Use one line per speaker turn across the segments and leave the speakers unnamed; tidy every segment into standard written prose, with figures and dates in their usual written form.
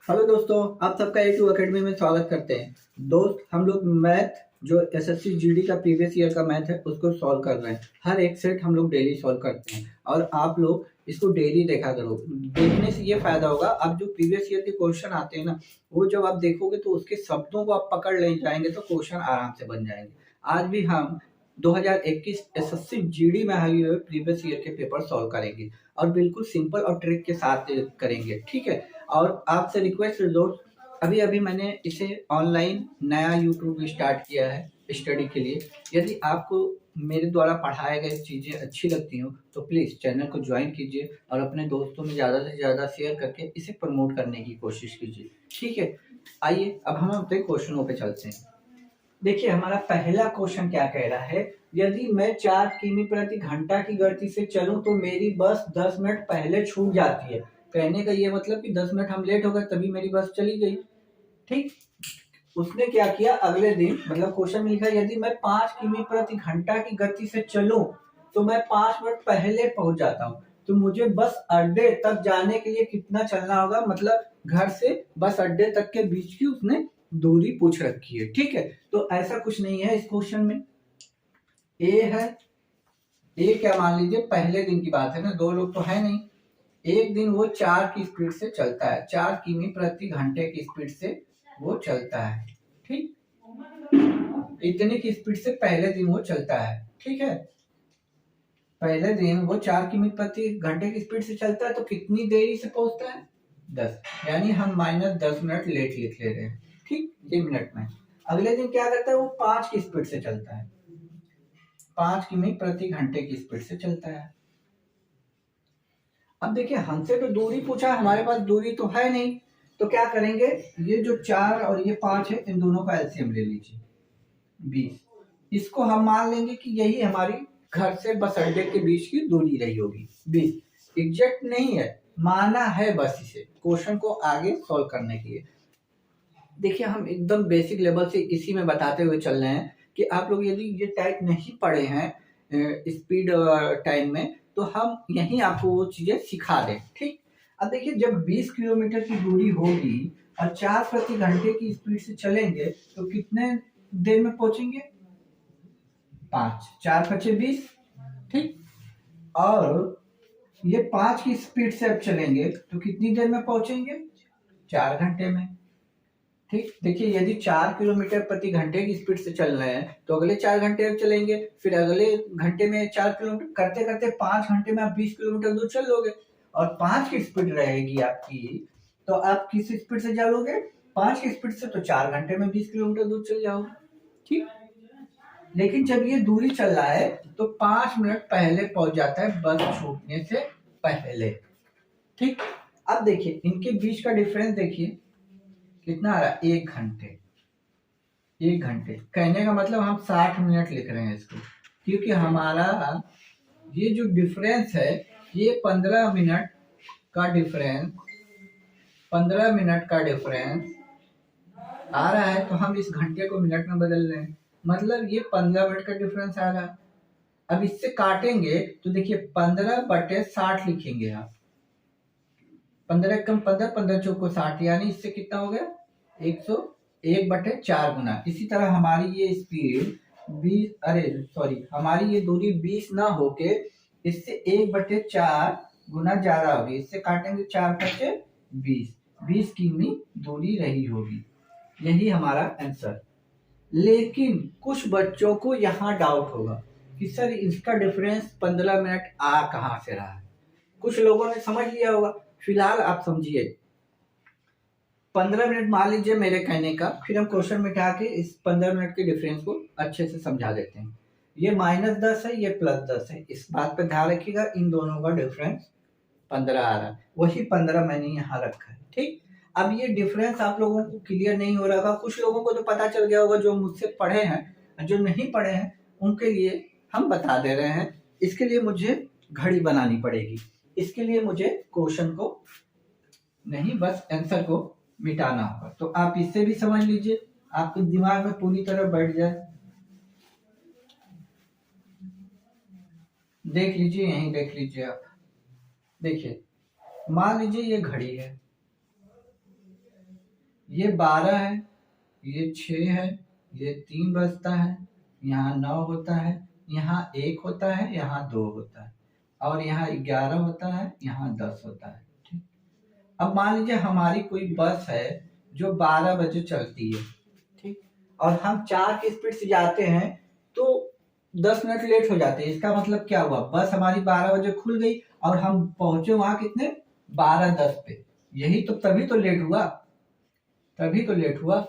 Hello दोस्तों, आप सबका A2 अकेडमी में स्वागत करते हैं। दोस्त, हम लोग मैथ जो एसएससी जीडी का प्रीवियस ईयर का मैथ है उसको सॉल्व कर रहे हैं। हर एक सेट हम लोग डेली सॉल्व करते हैं और आप लोग इसको डेली देखा करो। देखने से ये फायदा होगा, आप जो प्रीवियस ईयर के क्वेश्चन आते हैं ना, वो जब आप देखोगे तो उसके शब्दों को आप पकड़ ले जाएंगे तो क्वेश्चन आराम से बन जाएंगे। आज भी हम 2021 एसएससी जीडी में आए हुए प्रीवियस ईयर के पेपर सॉल्व करेंगे और बिल्कुल सिंपल और ट्रिक के साथ करेंगे, ठीक है। और आपसे रिक्वेस्ट है दोस्त, अभी अभी मैंने इसे ऑनलाइन नया यूट्यूब स्टार्ट किया है स्टडी के लिए। यदि आपको मेरे द्वारा पढ़ाए गए चीज़ें अच्छी लगती हो तो प्लीज़ चैनल को ज्वाइन कीजिए और अपने दोस्तों में ज़्यादा से ज़्यादा शेयर करके इसे प्रमोट करने की कोशिश कीजिए, ठीक है। आइए अब हम अपने क्वेश्चनों पे चलते हैं। देखिए हमारा पहला क्वेश्चन क्या कह रहा है, यदि मैं 4 किमी प्रति घंटा की गति से चलूं तो मेरी बस 10 मिनट पहले छूट जाती है। कहने का ये मतलब कि 10 मिनट हम लेट हो गए तभी मेरी बस चली गई, ठीक। उसने क्या किया, अगले दिन मतलब क्वेश्चन में लिखा यदि मैं 5 किमी प्रति घंटा की गति से चलूं तो मैं 5 मिनट पहले पहुंच जाता हूँ। तो मुझे बस अड्डे तक जाने के लिए कितना चलना होगा, मतलब घर से बस अड्डे तक के बीच की उसने दूरी पूछ रखी है, ठीक है। तो ऐसा कुछ नहीं है इस क्वेश्चन में। ए है, ए क्या मान लीजिए पहले दिन की बात है ना, दो लोग तो है नहीं। एक दिन वो 4 की स्पीड से चलता है, 4 किमी प्रति घंटे की स्पीड से वो चलता है, ठीक। इतने की स्पीड से पहले दिन वो चलता है, ठीक है। पहले दिन वो 4 किमी प्रति घंटे की स्पीड से चलता है तो कितनी देरी से पहुंचता है, 10, यानी हम -10 मिनट लेट लिख ले रहे हैं, ठीक, ये मिनट में। अगले दिन क्या करता है, वो 5 की स्पीड से चलता है, 5 किमी प्रति घंटे की स्पीड से चलता है। अब देखिए हमसे तो दूरी पूछा, हमारे पास दूरी तो है नहीं, तो क्या करेंगे, ये जो 4 और ये 5 है इन दोनों का एलसीएम ले लीजिए, 20। इसको हम मान लेंगे कि यही हमारी घर से बस अड्डे के बीच की दूरी रही होगी, 20। एग्जैक्ट नहीं है, माना है बस इसे क्वेश्चन को आगे सॉल्व करने के लिए। देखिए हम एकदम बेसिक लेवल से इसी में बताते हुए चल रहे हैं कि आप लोग यदि ये टाइप नहीं पढ़े हैं स्पीड टाइम में तो हम यहीं आपको वो चीजें सिखा दें, ठीक। अब देखिए जब 20 किलोमीटर की दूरी होगी और 4 प्रति घंटे की स्पीड से चलेंगे तो कितने देर में पहुंचेंगे, 5, 4 पचे 20, ठीक। और ये 5 की स्पीड से अब चलेंगे तो कितनी देर में पहुंचेंगे, 4 घंटे में, ठीक। देखिए यदि 4 किलोमीटर प्रति घंटे की स्पीड से चल रहे हैं तो अगले 4 घंटे चलेंगे, फिर अगले घंटे में 4 किलोमीटर करते करते 5 घंटे में आप 20 किलोमीटर दूर चल लोगे। और 5 की स्पीड रहेगी आपकी तो आप किस स्पीड से चलोगे, 5 की स्पीड से, तो 4 घंटे में 20 किलोमीटर दूर चल जाओगे, ठीक। लेकिन जब ये दूरी चल रहा है तो 5 मिनट पहले पहुंच जाता है बस छूटने से पहले, ठीक। अब देखिए इनके बीच का डिफरेंस देखिए कितना आ रहा है, 1 घंटे। 1 घंटे कहने का मतलब हम 60 मिनट लिख रहे हैं इसको, क्योंकि हमारा ये जो डिफरेंस है ये 15 मिनट का डिफरेंस, 15 मिनट का डिफरेंस आ रहा है तो हम इस घंटे को मिनट में बदल रहे हैं, मतलब ये 15 मिनट का डिफरेंस आ रहा है। अब इससे काटेंगे तो देखिए 15/60 लिखेंगे आप, 15 कम 15, 15 चौको 60, यानी इससे कितना हो गया, 101/4 गुना। इसी तरह हमारी ये स्पीड 20, अरे सॉरी, हमारी ये दूरी 20 ना होके इससे 1/4 गुना ज्यादा होगी, इससे काटेंगे 4×5 20 किमी दूरी रही होगी, यही हमारा आंसर। लेकिन कुछ बच्चों को यहाँ डाउट होगा कि सर इसका डिफरेंस 15 मिनट आ कहाँ से रहा है। कुछ लोगों ने समझ लिया होगा, फिलहाल आप समझिए। 15 मिनट मान लीजिए मेरे कहने का, फिर हम क्वेश्चन मिटा के इस 15 मिनट के डिफरेंस को अच्छे से समझा देते हैं। ये -10 है, ये +10 है, इस बात पे ध्यान रखिएगा, इन दोनों का डिफरेंस 15 आ रहा है, वही 15 मैंने यहाँ रखा है, ठीक। अब ये डिफरेंस आप लोगों को क्लियर नहीं हो रहा होगा, कुछ लोगों को तो पता चल गया होगा जो मुझसे पढ़े हैं, जो नहीं पढ़े हैं उनके लिए हम बता दे रहे हैं। इसके लिए मुझे घड़ी बनानी पड़ेगी, इसके लिए मुझे क्वेश्चन को नहीं बस आंसर को मिटाना होगा, तो आप इससे भी समझ लीजिए, आपके दिमाग में पूरी तरह बैठ जाए। देख लीजिए, यहीं देख लीजिए आप, देखिए मान लीजिए ये घड़ी है, ये 12 है, ये 6 है, ये 3 बजता है, यहाँ 9 होता है, यहाँ 1 होता है, यहाँ 2 होता है, और यहाँ 11 होता है, यहाँ 10 होता है। ठीक। अब मान लीजिए हमारी कोई बस है जो 12 बजे चलती है, ठीक, और हम 4 की स्पीड से जाते हैं तो 10 मिनट लेट हो जाते हैं। इसका मतलब क्या हुआ, बस हमारी 12 बजे खुल गई और हम पहुंचे वहां कितने, 12:10 पे। यही तो, तभी तो लेट हुआ, तभी तो लेट हुआ।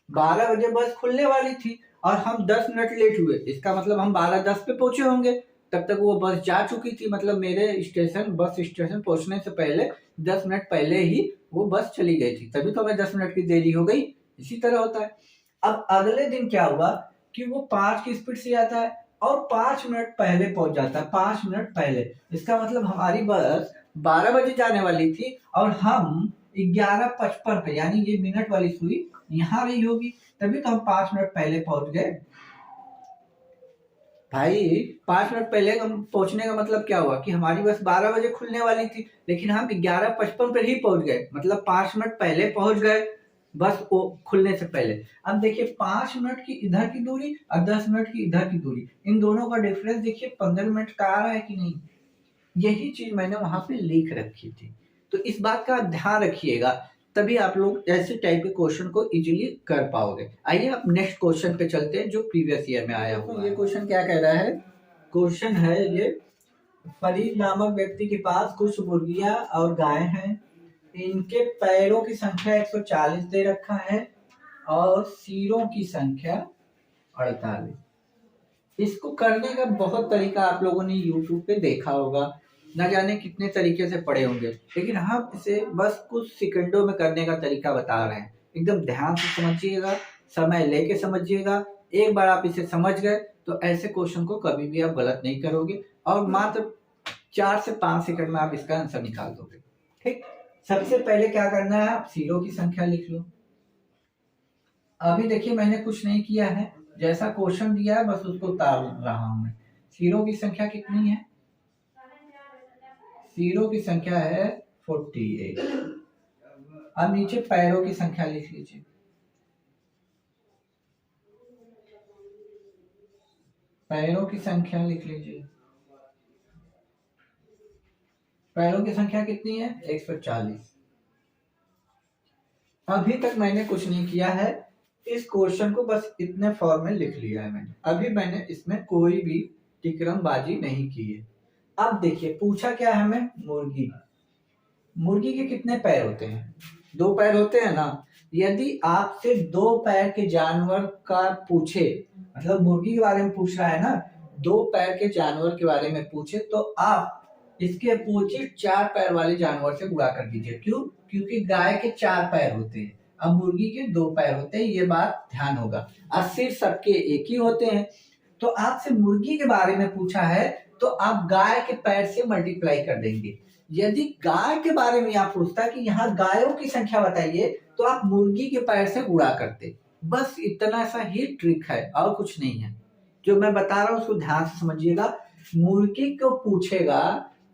12 बजे बस खुलने वाली थी और हम 10 मिनट लेट हुए, इसका मतलब हम 12:10 पे पहुंचे होंगे। तब तक वो बस जा चुकी थी, मतलब मेरे स्टेशन, बस स्टेशन पहुंचने से पहले 10 मिनट पहले ही वो बस चली गई थी, तभी तो हमें 10 मिनट की देरी हो गई। इसी तरह होता है। अब अगले दिन क्या हुआ कि वो 5 की स्पीड से आता है और 5 मिनट पहले पहुंच जाता है, 5 मिनट पहले। इसका मतलब हमारी बस 12 बजे जाने वाली थी और हम 11:55 पे, यानी ये मिनट वाली सुई यहाँ रही होगी, तभी तो हम 5 मिनट पहले पहुंच गए। भाई 5 मिनट पहले हम पहुंचने का मतलब क्या हुआ कि हमारी बस 12 बजे खुलने वाली थी, लेकिन हम 11:55 पर ही पहुंच गए, मतलब 5 मिनट पहले पहुंच गए बस वो खुलने से पहले। अब देखिए 5 मिनट की इधर की दूरी और 10 मिनट की इधर की दूरी, इन दोनों का डिफरेंस देखिए 15 मिनट का आ रहा है कि नहीं। यही चीज मैंने वहां पे लिख रखी थी, तो इस बात का ध्यान रखिएगा, तभी आप लोग ऐसे टाइप के क्वेश्चन को इजीली कर पाओगे। आइए अब नेक्स्ट क्वेश्चन पे चलते हैं जो प्रीवियस ईयर में आया हुआ है। ये क्वेश्चन क्या कह रहा है, क्वेश्चन है ये, फरीद नामक व्यक्ति के पास कुछ मुर्गियां और गाय हैं, इनके पैरों की संख्या 140 दे रखा है और सिरों की संख्या 48। इसको करने का बहुत तरीका आप लोगों ने यूट्यूब पे देखा होगा, न जाने कितने तरीके से पढ़े होंगे, लेकिन हम इसे बस कुछ सेकंडों में करने का तरीका बता रहे हैं। एकदम ध्यान से समझिएगा, समय लेके समझिएगा। एक बार आप इसे समझ गए तो ऐसे क्वेश्चन को कभी भी आप गलत नहीं करोगे और मात्र 4 से 5 सेकंड में आप इसका आंसर निकाल दोगे। ठीक, सबसे पहले क्या करना है, आप सिरों की संख्या लिख लो। अभी देखिए मैंने कुछ नहीं किया है, जैसा क्वेश्चन दिया है बस उसको उतार रहा हूं मैं। सिरों की संख्या कितनी है, सिरों की संख्या है 48। अब नीचे पैरों की संख्या लिख लीजिए। पैरों की संख्या लिख लीजिए। पैरों की संख्या कितनी है, 140। अभी तक मैंने कुछ नहीं किया है, इस क्वेश्चन को बस इतने फॉर्म में लिख लिया है मैंने। अभी मैंने इसमें कोई भी टिकरमबाजी नहीं की है। अब देखिए पूछा क्या है हमें, मुर्गी। मुर्गी के कितने पैर होते हैं, 2 पैर होते हैं ना। यदि आपसे 2 पैर के जानवर का पूछे, मतलब मुर्गी के बारे में पूछ रहा है ना, 2 पैर के जानवर के बारे में पूछे, तो आप इसके अपोजिट 4 पैर वाले जानवर से गुणा कर दीजिए। क्यों, क्योंकि गाय के 4 पैर होते हैं, अब मुर्गी के 2 पैर होते हैं, ये बात ध्यान होगा। और सिर सबके एक ही होते हैं। तो आपसे मुर्गी के बारे में पूछा है तो आप गाय के पैर से मल्टीप्लाई कर देंगे। यदि गाय के बारे में आप पूछता कि यहाँ गायों की संख्या बताइए, तो आप मुर्गी के पैर से गुणा करते। बस इतना सा ही ट्रिक है और कुछ नहीं है। जो मैं बता रहा हूँ उसको ध्यान से समझिएगा। मुर्गी को पूछेगा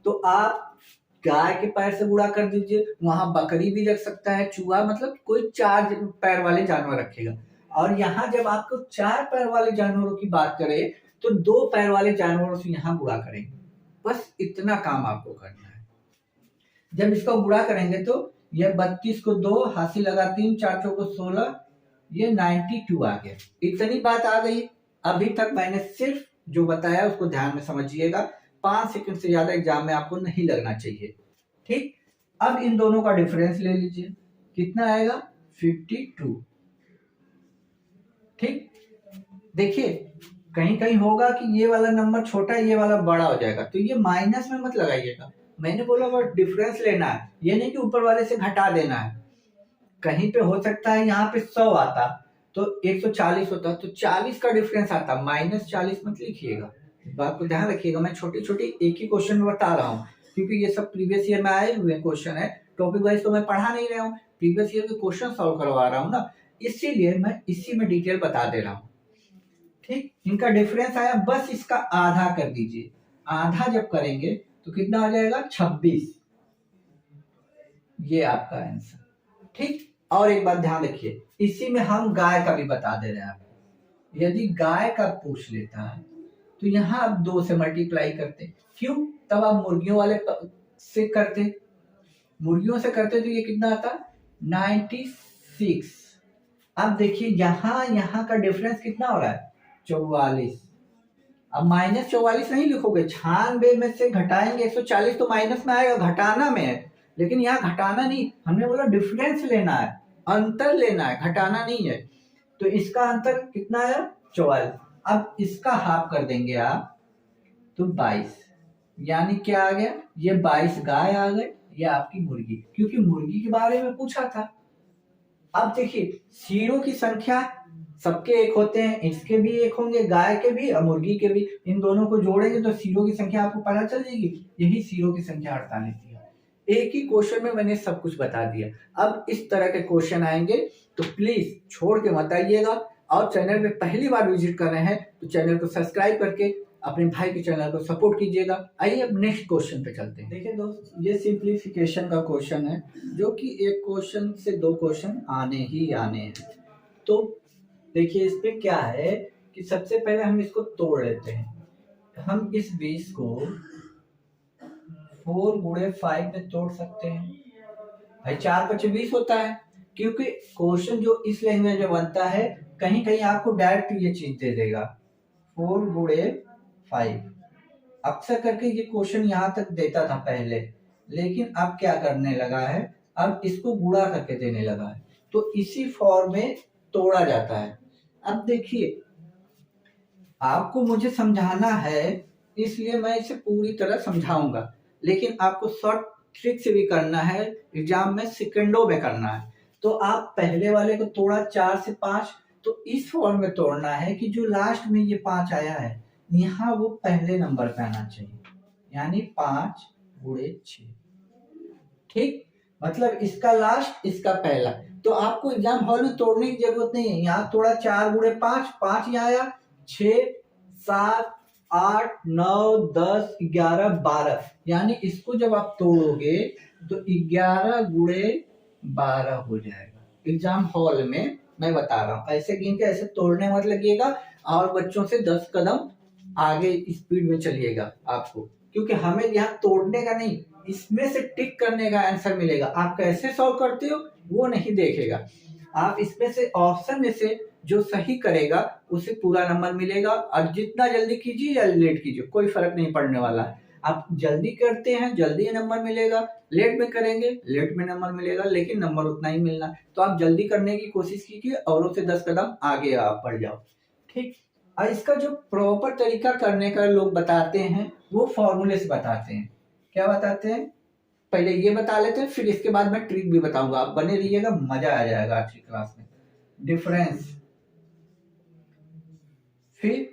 तो आप गाय के पैर से गुणा कर दीजिए, वहां बकरी भी रख सकता है, चूहा, मतलब कोई 4 पैर वाले जानवर रखेगा। और यहाँ जब आपको 4 पैर वाले जानवरों की बात करें तो 2 पैर वाले जानवरों से यहाँ गुणा करेंगे। बस इतना काम आपको करना है। जब इसको गुणा करेंगे तो ये 32 को 2, हाथी लगा 3, 4 चौको 16, ये 92 आ गया। इतनी बात आ गई। अभी तक मैंने सिर्फ जो बताया उसको ध्यान में समझिएगा, 5 सेकंड से ज्यादा एग्जाम में आपको नहीं लगना चाहिए। ठीक, अब इन दोनों का डिफरेंस ले लीजिए, कितना आएगा, 52। ठीक, देखिए कहीं कहीं होगा कि ये वाला नंबर छोटा ये वाला बड़ा हो जाएगा, तो ये माइनस में मत लगाइएगा। मैंने बोला बस डिफरेंस लेना है, ये नहीं कि ऊपर वाले से घटा देना है। कहीं पे हो सकता है यहाँ पे 100 आता तो 140 होता, तो 40 का डिफरेंस आता, -40 मत लिखिएगा। इस बात को ध्यान रखिएगा। मैं छोटी छोटी एक ही क्वेश्चन में बता रहा हूँ, क्योंकि ये सब प्रीवियस ईयर में आए हुए क्वेश्चन है। टॉपिक वाइज तो मैं पढ़ा नहीं रहा हूँ, प्रीवियस ईयर के क्वेश्चन सॉल्व करवा रहा हूँ ना, इसीलिए मैं इसी में डिटेल बता दे रहा हूँ। ठीक, इनका डिफरेंस आया, बस इसका आधा कर दीजिए। आधा जब करेंगे तो कितना आ जाएगा, 26। ये आपका आंसर। ठीक, और एक बात ध्यान रखिए, इसी में हम गाय का भी बता दे रहे हैं आपको। यदि गाय का पूछ लेता है तो यहाँ आप 2 से मल्टीप्लाई करते, क्यों? तब आप मुर्गियों वाले से करते, मुर्गियों से करते तो ये कितना आता? 96। अब देखिए यहाँ का डिफरेंस कितना हो रहा है? 44। अब -44 नहीं लिखोगे, 96 में से घटाएंगे 140 तो माइनस में आएगा, घटाना में है। लेकिन यहाँ घटाना नहीं, हमने बोला डिफरेंस लेना है, अंतर लेना है, घटाना नहीं है। तो इसका अंतर कितना है? 44। अब इसका हाफ कर देंगे आप तो 22, यानी क्या आ गया? ये 22 गाय आ गए, ये आपकी मुर्गी, क्योंकि मुर्गी के बारे में पूछा था। अब देखिए सीरों की संख्या सबके एक होते हैं, इसके भी एक होंगे, गाय के भी और मुर्गी के भी। इन दोनों को जोड़ेंगे तो सीरों की संख्या आपको पता चल जाएगी। यही सीरों की संख्या 48 है। एक ही क्वेश्चन में मैंने सब कुछ बता दिया। अब इस तरह के क्वेश्चन आएंगे तो प्लीज छोड़ के मत आइएगा, और चैनल पे पहली बार विजिट कर रहे हैं तो चैनल को सब्सक्राइब करके अपने भाई के चैनल को सपोर्ट कीजिएगा। आइए अब नेक्स्ट क्वेश्चन पे चलते हैं। देखिए दोस्त, ये सिंप्लीफिकेशन का क्वेश्चन है, जो कि एक क्वेश्चन से 2 क्वेश्चन आने ही आने हैं। तो देखिए इसमें क्या है कि सबसे पहले हम इसको तोड़ लेते हैं। हम इस 20 को 4 गुणे 5 में तोड़ सकते हैं। भाई 4 × 20 होता है, क्योंकि क्वेश्चन जो इस लैंग्वेज में बनता है कहीं कहीं आपको डायरेक्ट ये चीज दे देगा 4 गुणे 5। अक्सर करके ये क्वेश्चन यहाँ तक देता था पहले, लेकिन अब क्या करने लगा है, अब इसको गुणा करके देने लगा है, तो इसी फॉर्म में तोड़ा जाता है। अब देखिए आपको मुझे समझाना है, इसलिए मैं इसे पूरी तरह समझाऊंगा, लेकिन आपको शॉर्ट ट्रिक से भी करना है, एग्जाम में सेकंडों में करना है। तो आप पहले वाले को तोड़ा 4 से 5, तो इस फॉर्म में तोड़ना है कि जो लास्ट में ये 5 आया है यहाँ वो पहले नंबर पे आना चाहिए, यानी 5 गुणे 6। ठीक, मतलब इसका लास्ट इसका पहला। तो आपको एग्जाम हॉल में तोड़ने की जरूरत नहीं है। यहाँ थोड़ा 4 गुणे 5, 5 यहाँ आया, 6 7 8 9 10 11 12, यानी इसको जब आप तोड़ोगे तो 11 गुणे 12 हो जाएगा। एग्जाम हॉल में मैं बता रहा हूँ, ऐसे गिन के ऐसे तोड़ने मत लगिएगा, और बच्चों से 10 कदम आगे स्पीड में चलिएगा आपको, क्योंकि हमें यहाँ तोड़ने का नहीं, इसमें से टिक करने का आंसर मिलेगा। आप कैसे सॉल्व करते हो वो नहीं देखेगा, आप इसमें से ऑप्शन में से जो सही करेगा उसे पूरा नंबर मिलेगा। और जितना जल्दी कीजिए या लेट कीजिए कोई फर्क नहीं पड़ने वाला है। आप जल्दी करते हैं जल्दी नंबर मिलेगा, लेट में करेंगे लेट में नंबर मिलेगा, लेकिन नंबर उतना ही मिलना है। तो आप जल्दी करने की कोशिश कीजिए, औरों से 10 कदम आगे आप बढ़ जाओ। ठीक, और इसका जो प्रॉपर तरीका करने का लोग बताते हैं वो फॉर्मूले से बताते हैं। क्या बताते हैं? पहले ये बता लेते हैं, फिर इसके बाद मैं ट्रिक भी बताऊंगा। आप बने रहिएगा, मजा आ जाएगा आज की क्लास में। डिफरेंस, फिर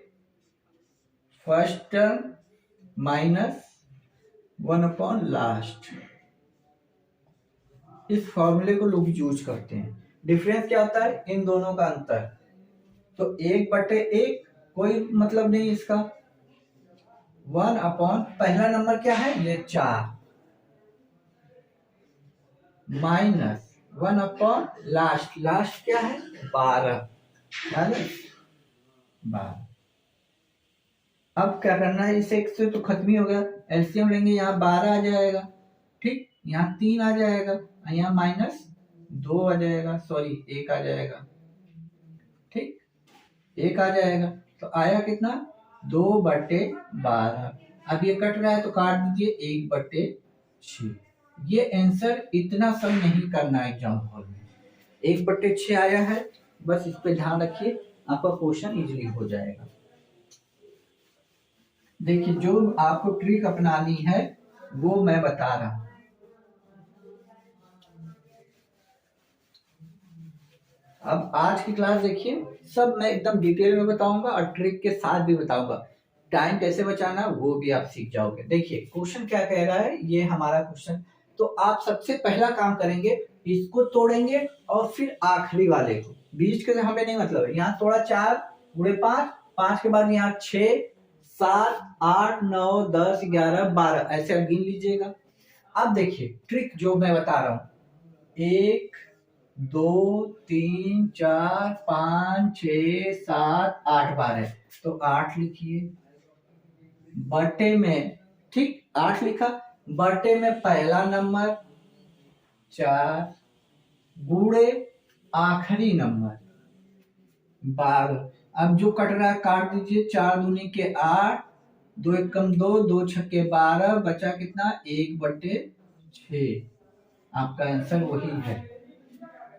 फर्स्ट टर्म माइनस 1 लास्ट, इस फॉर्मूले को लोग यूज करते हैं। डिफरेंस क्या होता है? इन दोनों का अंतर। तो 1/1 कोई मतलब नहीं इसका, 1 पहला नंबर क्या है? ये 4 माइनस 1 लास्ट, लास्ट क्या है? 12। 12। अब क्या करना है, इसे एक से तो खत्म ही हो गया, एलसीएम लेंगे, यहाँ 12 आ जाएगा। ठीक, यहाँ 3 आ जाएगा, यहाँ -2 आ जाएगा, सॉरी 1 आ जाएगा। ठीक, 1 आ जाएगा, तो आया कितना? 2/12। अब ये कट रहा है तो काट दीजिए 1/6। ये आंसर इतना सब नहीं करना है एग्जाम हॉल में, 1/6 आया है, बस इस पे ध्यान रखिए, आपका क्वेश्चन इजीली हो जाएगा। देखिए जो आपको ट्रिक अपनानी है वो मैं बता रहा हूं। अब आज की क्लास देखिए, सब मैं एकदम डिटेल में बताऊंगा और ट्रिक के साथ भी बताऊंगा। टाइम कैसे बचाना वो भी आप सीख जाओगे। देखिए क्वेश्चन क्या कह रहा है, ये हमारा क्वेश्चन। तो आप सबसे पहला काम करेंगे, इसको तोड़ेंगे और फिर आखिरी वाले को, बीच के हमें नहीं मतलब है। यहाँ थोड़ा 4 गुणे 5, 5 के बाद यहाँ 6 7 8 9 10 11 12, ऐसे आप गिन लीजिएगा। अब देखिए ट्रिक जो मैं बता रहा हूं, 1 2 3 4 5 6 7 8 बार है, तो 8 लिखिए बटे में। ठीक, 8 लिखा, बटे में पहला नंबर 4 गुणे आखिरी नंबर 12। अब जो कट रहा है काट दीजिए, 4 दूनी के 8, 2 एकम 2, 2 छक्के 12, बचा कितना 1/6। आपका आंसर वही है।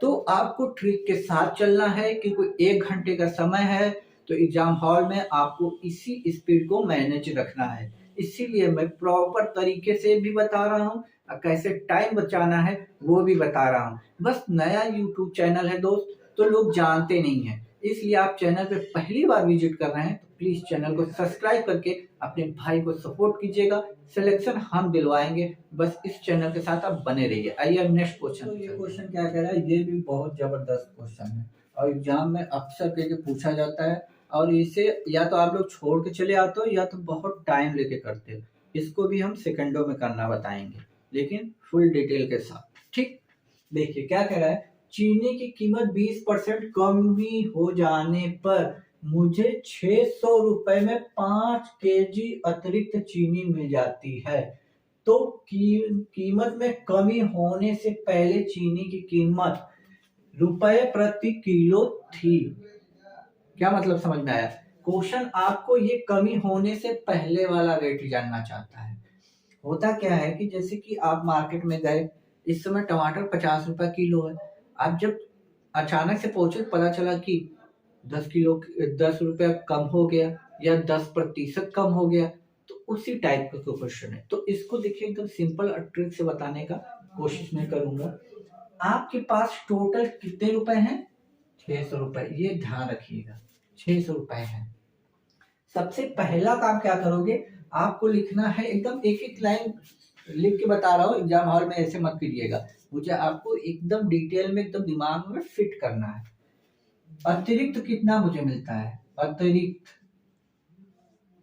तो आपको ट्रिक के साथ चलना है, क्योंकि 1 घंटे का समय है, तो एग्जाम हॉल में आपको इसी स्पीड को मैनेज रखना है। इसीलिए मैं प्रॉपर तरीके से भी बता रहा हूँ और कैसे टाइम बचाना है वो भी बता रहा हूँ। बस नया यूट्यूब चैनल है दोस्त, तो लोग जानते नहीं है, इसलिए आप चैनल पे पहली बार विजिट कर रहे हैं तो प्लीज चैनल को सब्सक्राइब करके अपने भाई को सपोर्ट कीजिएगा। सिलेक्शन हम दिलवाएंगे, बस इस चैनल के साथ आप बने रहिए। आइए नेक्स्ट क्वेश्चन। तो ये क्वेश्चन क्या कह रहा है, ये भी बहुत जबरदस्त क्वेश्चन है और एग्जाम में अक्सर करके पूछा जाता है, और इसे या तो आप लोग छोड़ के चले आते हो या तो बहुत टाइम लेके करते हो। इसको भी हम सेकंडों में करना बताएंगे, लेकिन फुल डिटेल के साथ। ठीक, देखिए क्या कह रहा है, चीनी की कीमत 20% कमी हो जाने पर मुझे 600 रुपए में 5 केजी अतिरिक्त चीनी मिल जाती है। तो कीमत में कमी होने से पहले चीनी की कीमत रुपए प्रति किलो थी। क्या मतलब समझ में आया? क्वेश्चन आपको ये कमी होने से पहले वाला रेट जानना चाहता है। होता क्या है कि जैसे कि आप मार्केट में गए, इस समय टमाटर 50 रुपए किलो है। आप जब अचानक से पहुंचे, पता चला कि 10 रुपया कम हो गया या 10% कम हो गया, तो उसी टाइप का क्वेश्चन है। तो इसको देखिए एकदम सिंपल ट्रिक से बताने का कोशिश मैं करूंगा। आपके पास टोटल कितने रुपए हैं? 600 रुपए, ये ध्यान रखिएगा 600 रुपए है। सबसे पहला काम क्या करोगे, आपको लिखना है, एकदम एक एक लाइन लिख के बता रहा हूँ, एग्जाम हॉल में ऐसे मत कीजिएगा, मुझे आपको एकदम डिटेल में एकदम दिमाग में फिट करना है। अतिरिक्त कितना मुझे मिलता है?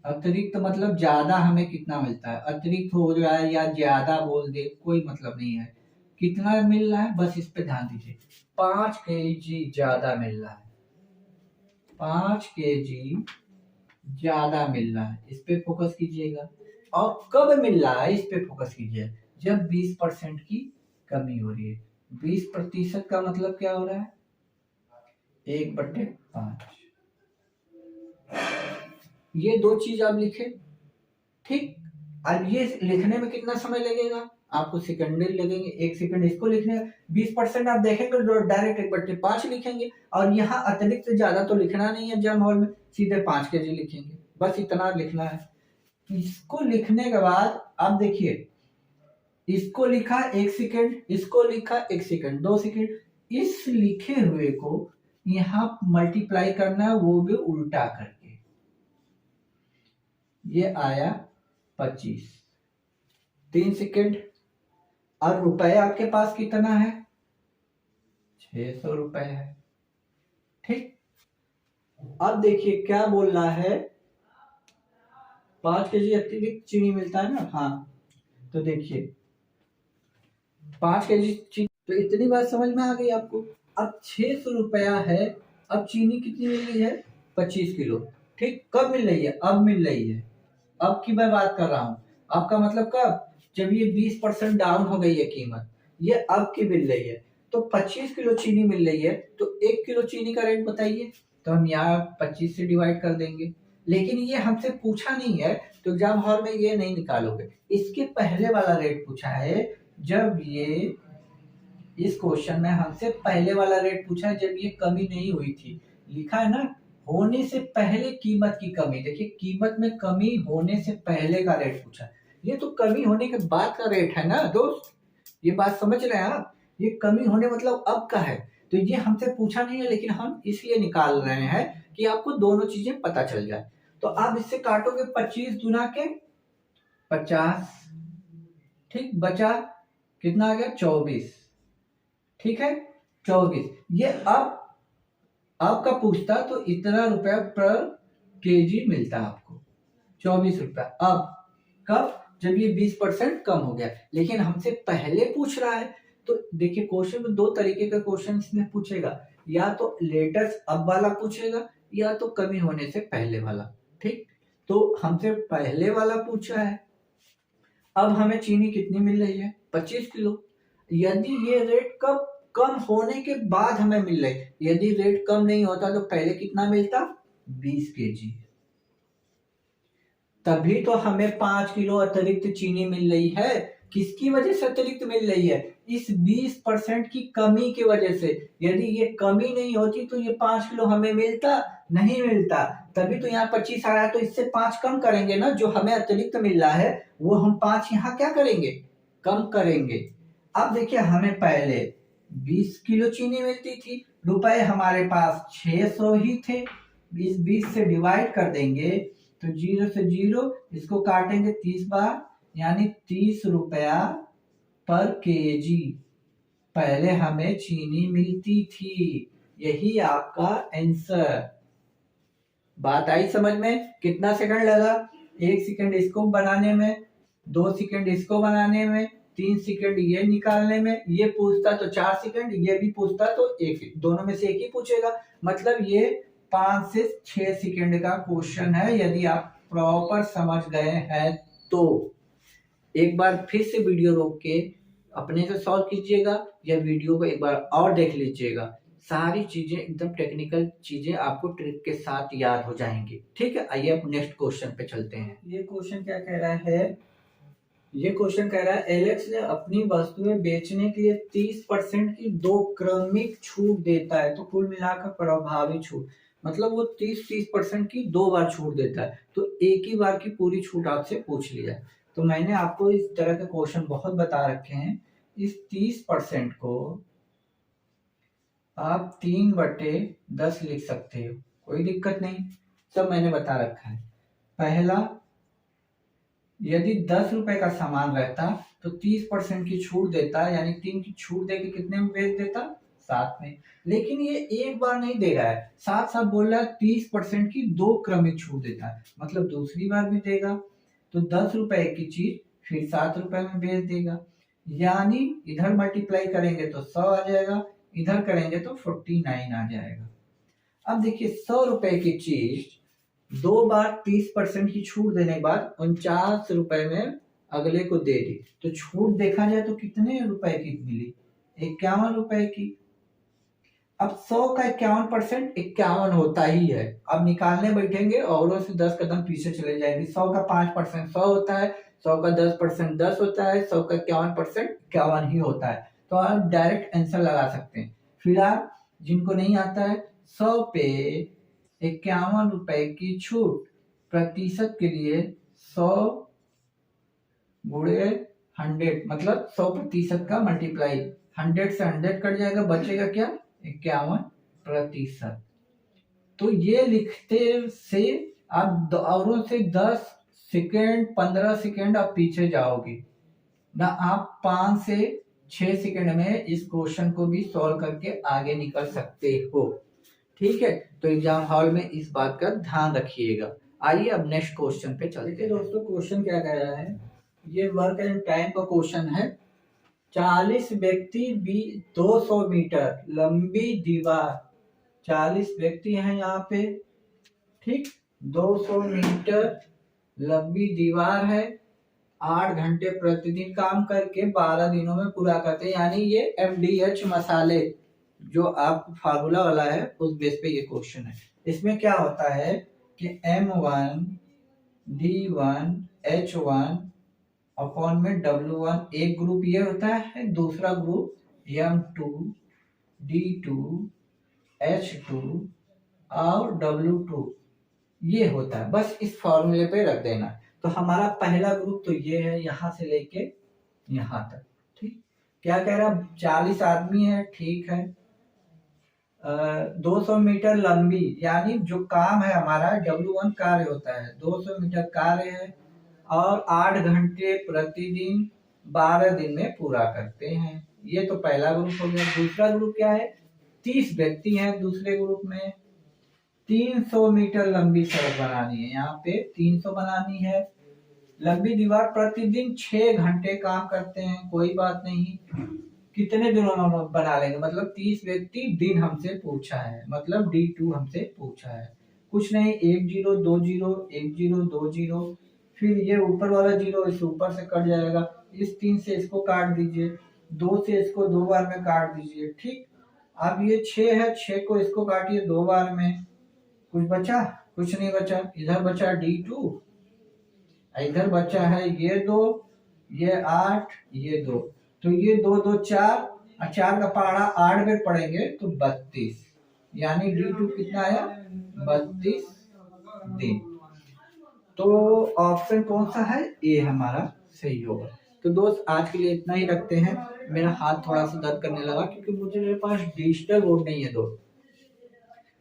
अतिरिक्त मतलब ज्यादा हमें कितना मिलता है? अतिरिक्त हो रहा है या ज्यादा बोल दे, कोई मतलब नहीं है, कितना मिल रहा है बस इस पे ध्यान दीजिए। 5 केजी ज्यादा मिल रहा है, 5 केजी ज्यादा मिल रहा है, इस पे फोकस कीजिएगा। और कब मिल रहा है इस पे फोकस कीजिए, जब 20% की कमी हो रही है। 20% का मतलब क्या हो रहा है? 1/5। ये दो चीज आप लिखे। ठीक, अब ये लिखने में कितना समय लगेगा? आपको सेकंड लगेंगे, 1 सेकंड इसको लिखने। 20% आप देखेंगे तो डायरेक्ट 1/5 लिखेंगे, और यहाँ अतिरिक्त ज्यादा तो लिखना नहीं है एग्जाम हॉल में, सीधे 5 केजी लिखेंगे, बस इतना लिखना है। इसको लिखने के बाद आप देखिए, इसको लिखा 1 सेकंड, इसको लिखा 1 सेकंड, 2 सेकंड, इस लिखे हुए को यहाँ मल्टीप्लाई करना है, वो भी उल्टा करके। ये आया 25, 3 सेकंड। और रुपए आपके पास कितना है? 600 रुपए है। ठीक, अब देखिए क्या बोल रहा है, 5 केजी अतिरिक्त चीनी मिलता है ना। हाँ, तो देखिए 5 केजी चीनी, तो इतनी बात समझ में आ गई आपको। अब 600 रुपया है, अब चीनी कितनी मिल रही है? 25 किलो। ठीक, कब मिल रही है? अब मिल रही है, अब की मैं बात कर रहा हूँ। आपका मतलब कब? जब ये 20% डाउन हो गई है कीमत, ये अब की मिल रही है। तो 25 किलो चीनी मिल रही है, तो 1 किलो चीनी का रेट बताइए। तो हम यहाँ 25 से डिवाइड कर देंगे, लेकिन ये हमसे पूछा नहीं है, तो एग्जाम हॉल में ये नहीं निकालोगे। इसके पहले वाला रेट पूछा है, जब ये इस क्वेश्चन में हमसे पहले वाला रेट पूछा है, जब ये कमी नहीं हुई थी। लिखा है ना, होने से पहले कीमत की कमी। देखिए कीमत में कमी होने से पहले का रेट पूछा, ये तो कमी होने के बाद का रेट है ना दोस्त, ये बात समझ रहे हैं आप? ये कमी होने मतलब अब का है, तो ये हमसे पूछा नहीं है, लेकिन हम इसलिए निकाल रहे हैं कि आपको दोनों चीजें पता चल जाए। तो आप इससे काटोगे 25 दुना के 50। ठीक, बचा कितना आ गया? 24। ठीक है, 24। ये अब आपका पूछता तो इतना रुपया पर केजी मिलता आपको, 24 रुपया। अब कब? जब ये 20% कम हो गया, लेकिन हमसे पहले पूछ रहा है, तो देखिए क्वेश्चन में दो तरीके का क्वेश्चन इसमें पूछेगा, या तो लेटेस्ट अब वाला पूछेगा या तो कमी होने से पहले वाला। ठीक, तो हमसे पहले वाला पूछा है। अब हमें चीनी कितनी मिल रही है? 25 किलो। यदि ये रेट कब कम होने के बाद हमें मिल रही, यदि रेट कम नहीं होता तो पहले कितना मिलता? 20 केजी। तभी तो हमें 5 किलो अतिरिक्त चीनी मिल रही है। किसकी वजह से अतिरिक्त मिल रही है? इस 20% की कमी की वजह से। यदि ये कमी नहीं होती तो ये 5 किलो हमें मिलता नहीं मिलता। तभी तो यहाँ 25 आया, तो इससे 5 कम करेंगे ना, जो हमें अतिरिक्त मिल रहा है वो हम 5 यहाँ क्या करेंगे? कम करेंगे। अब देखिए हमें पहले 20 किलो चीनी मिलती थी, रुपए हमारे पास 600 ही थे। 20 से डिवाइड कर देंगे तो 0 से 0, इसको काटेंगे 30 बार, यानी 30 रुपया पर केजी पहले हमें चीनी मिलती थी। यही आपका आंसर। बात आई समझ में? कितना सेकंड लगा? 1 सेकंड इसको बनाने में, 2 सेकंड इसको बनाने में, 3 सेकंड ये निकालने में। ये पूछता तो 4 सेकंड, ये भी पूछता तो 1, दोनों में से एक ही पूछेगा। मतलब ये 5 से 6 सेकंड का क्वेश्चन है, यदि आप प्रॉपर समझ गए हैं तो। एक बार फिर से वीडियो रोक के अपने से सॉल्व कीजिएगा या वीडियो को एक बार और देख लीजिएगा। सारी चीजें एकदम टेक्निकल चीजें आपको ट्रिक के साथ याद हो जाएंगी। ठीक है, आइए अब नेक्स्ट क्वेश्चन पे चलते हैं। ये क्वेश्चन क्या कह रहा है? ये क्वेश्चन कह रहा है एलेक्स ने अपनी वस्तुएं बेचने के लिए 30% की 2 क्रमिक छूट देता है, तो कुल मिलाकर प्रभावी छूट, मतलब वो 30% की 2 बार छूट देता है, तो एक ही बार की पूरी छूट आपसे पूछ लिया है। तो मैंने आपको इस तरह के क्वेश्चन बहुत बता रखे हैं। इस 30% को आप 3/10 लिख सकते हो, कोई दिक्कत नहीं, सब मैंने बता रखा है। पहला, यदि 10 रुपए का सामान रहता तो 30% की छूट देता, यानी 3 की छूट देके कितने में बेच देता? 7 में। लेकिन ये एक बार नहीं दे रहा है, साथ साथ बोल रहा है 30% की 2 क्रमिक छूट देता है, मतलब दूसरी बार भी देगा। तो 10 रुपए की चीज फिर 7 रुपए में बेच देगा, यानी इधर मल्टीप्लाई करेंगे तो 100 आ जाएगा, इधर करेंगे तो 49 आ जाएगा। अब देखिए 100 रुपए की चीज 2 बार 30% की छूट देने के बाद 49 रुपए में अगले को दे दी, तो छूट देखा जाए तो कितने रुपए की मिली? 51 रुपए की। अब 100 का 51% 51 होता ही है। अब निकालने बैठेंगे औरों से 10 कदम पीछे चले जाएंगे। 100 का 5% 100 होता है, 100 का 10% 10 होता है, 100 का 51% 51 ही होता है। तो आप डायरेक्ट आंसर लगा सकते हैं। फिलहाल जिनको नहीं आता है, 100 पे 51 रुपए की छूट, प्रतिशत के लिए 100 गुणे 100, मतलब 100% का मल्टीप्लाई, 100 से 100 कट जाएगा, बचेगा क्या? 51%। तो ये लिखते से आप औरों से 10 सेकेंड 15 सेकेंड आप पीछे जाओगे ना, आप 5 से 6 सेकेंड में इस क्वेश्चन को भी सॉल्व करके आगे निकल सकते हो। ठीक है, तो एग्जाम हॉल में इस बात का ध्यान रखिएगा। आइए अब नेक्स्ट क्वेश्चन पे चलते हैं। दोस्तों क्वेश्चन क्या कह रहा है? ये वर्क एंड टाइम का क्वेश्चन है। 40 व्यक्ति 200 मीटर लंबी दीवार, 40 व्यक्ति हैं यहाँ पे, ठीक, 200 मीटर लंबी दीवार है, 8 घंटे प्रतिदिन काम करके 12 दिनों में पूरा करते हैं। यानी ये MDH मसाले जो आप फार्मूला वाला है उस बेस पे ये क्वेश्चन है। इसमें क्या होता है कि M1 D1 H1 अपॉन में W1, एक ग्रुप ये होता है, दूसरा ग्रुप M2 D2 H2 और W2 ये होता है। बस इस फॉर्मूले पे रख देना। तो हमारा पहला ग्रुप तो ये है, यहां से लेके यहां तक। ठीक, क्या कह रहा है? 40 आदमी है, ठीक है, 200 मीटर लंबी, यानी जो काम है हमारा W1 कार्य होता है, 200 मीटर कार्य है और 8 घंटे प्रतिदिन 12 दिन में पूरा करते हैं। ये तो पहला ग्रुप हो गया। दूसरा ग्रुप क्या है? 30 व्यक्ति हैं दूसरे ग्रुप में, 300 मीटर लंबी सड़क बनानी है, यहाँ पे 300 बनानी है। लंबी दीवार प्रतिदिन 6 घंटे काम करते हैं, कोई बात नहीं। कितने दिनों में हम बना लेंगे, मतलब 30 व्यक्ति दिन हमसे पूछा है, मतलब D2 हमसे पूछा है। कुछ नहीं, 1 0 2 0 1 0 2 0, फिर ये ऊपर वाला 0 इस ऊपर से कट जाएगा, इस 3 से इसको काट दीजिए, 2 से इसको 2 बार में काट दीजिए, ठीक। अब ये 6 है, 6 को इसको काटिए 2 बार में, कुछ बचा? कुछ नहीं बचा। इधर बचा D2, इधर बचा है ये 2, ये 8, ये 2, तो ये 2 2 4 और 4 का पहाड़ा 8 में पड़ेंगे तो 32, यानी D2 कितना आया? 32 दिन। तो ऑप्शन कौन सा है? ए हमारा सही होगा। तो दोस्त आज के लिए इतना ही रखते हैं। मेरा हाथ थोड़ा सा दर्द करने लगा क्योंकि मुझे मेरे पास डिजिटल बोर्ड नहीं है दोस्त।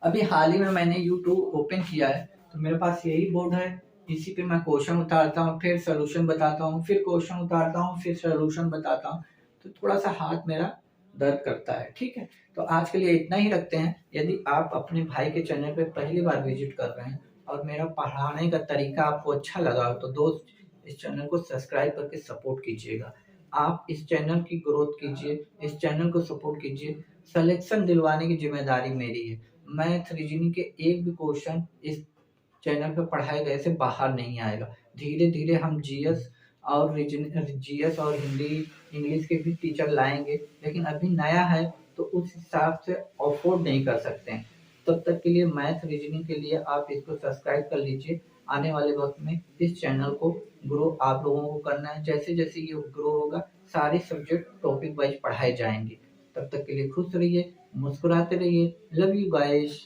अभी हाल ही में मैंने YouTube ओपन किया है, तो मेरे पास यही बोर्ड है, इसी पे मैं क्वेश्चन उतारता हूँ, फिर सोल्यूशन बताता हूँ, फिर क्वेश्चन उतारता हूँ, फिर सोल्यूशन बताता हूँ, तो थोड़ा सा हाथ मेरा दर्द करता है, ठीक है। तो आज के लिए इतना ही रखते हैं। यदि आप अपने भाई के चैनल पे पहली बार विजिट कर रहे हैं और मेरा पढ़ाने का तरीका आपको अच्छा लगा हो, तो दोस्त इस चैनल को सब्सक्राइब करके सपोर्ट कीजिएगा। आप इस चैनल की ग्रोथ कीजिए, इस चैनल को सपोर्ट कीजिए। सिलेक्शन दिलवाने की जिम्मेदारी मेरी है। मैथ रीजनिंग के एक भी क्वेश्चन इस चैनल पे पढ़ाए गए से बाहर नहीं आएगा। धीरे धीरे हम जीएस और जीएस और हिंदी इंग्लिश के भी टीचर लाएंगे, लेकिन अभी नया है तो उस हिसाब से अफोर्ड नहीं कर सकते हैं। तब तक के लिए मैथ रीजनिंग के लिए आप इसको सब्सक्राइब कर लीजिए। आने वाले वक्त में इस चैनल को ग्रो आप लोगों को करना है। जैसे जैसे ये ग्रो होगा, सारे सब्जेक्ट टॉपिक वाइज पढ़ाए जाएंगे। तब तक के लिए खुश रहिए, मुस्कुराते रहिए। Love you guys.